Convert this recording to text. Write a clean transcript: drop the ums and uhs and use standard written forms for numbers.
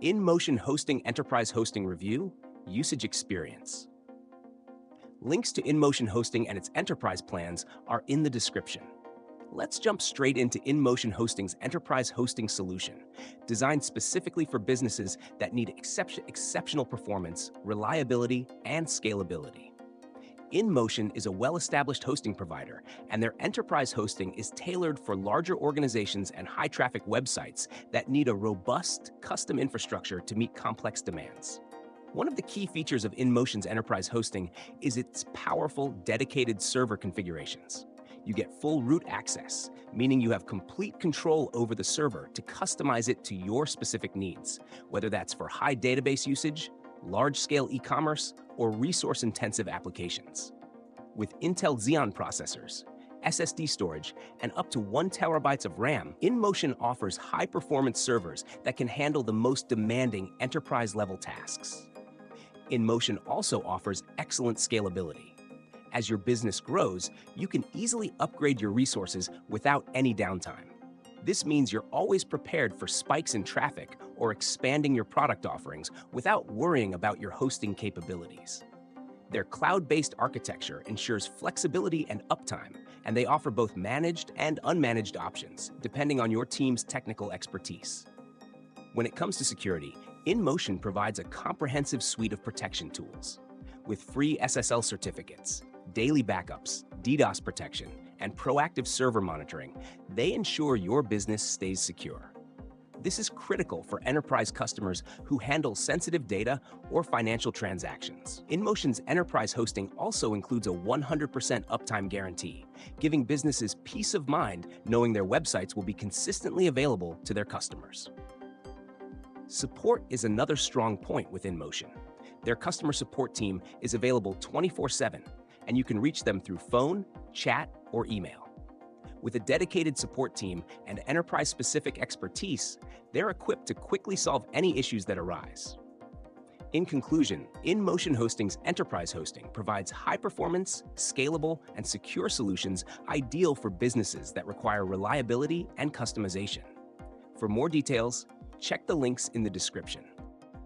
InMotion Hosting Enterprise Hosting Review, Usage Experience. Links to InMotion Hosting and its enterprise plans are in the description. Let's jump straight into InMotion Hosting's enterprise hosting solution, designed specifically for businesses that need exceptional performance, reliability, and scalability. InMotion is a well-established hosting provider, and their enterprise hosting is tailored for larger organizations and high-traffic websites that need a robust, custom infrastructure to meet complex demands. One of the key features of InMotion's enterprise hosting is its powerful, dedicated server configurations. You get full root access, meaning you have complete control over the server to customize it to your specific needs, whether that's for high database usage, large-scale e-commerce, or resource-intensive applications. With Intel Xeon processors, SSD storage, and up to 1 terabyte of RAM, InMotion offers high-performance servers that can handle the most demanding enterprise-level tasks. InMotion also offers excellent scalability. As your business grows, you can easily upgrade your resources without any downtime. This means you're always prepared for spikes in traffic or expanding your product offerings without worrying about your hosting capabilities. Their cloud-based architecture ensures flexibility and uptime, and they offer both managed and unmanaged options, depending on your team's technical expertise. When it comes to security, InMotion provides a comprehensive suite of protection tools. With free SSL certificates, daily backups, DDoS protection, and proactive server monitoring, they ensure your business stays secure. This is critical for enterprise customers who handle sensitive data or financial transactions. InMotion's enterprise hosting also includes a 100% uptime guarantee, giving businesses peace of mind knowing their websites will be consistently available to their customers. Support is another strong point with InMotion. Their customer support team is available 24/7, and you can reach them through phone, chat, or email. With a dedicated support team and enterprise-specific expertise, they're equipped to quickly solve any issues that arise. In conclusion, InMotion Hosting's enterprise hosting provides high-performance, scalable, and secure solutions ideal for businesses that require reliability and customization. For more details, check the links in the description.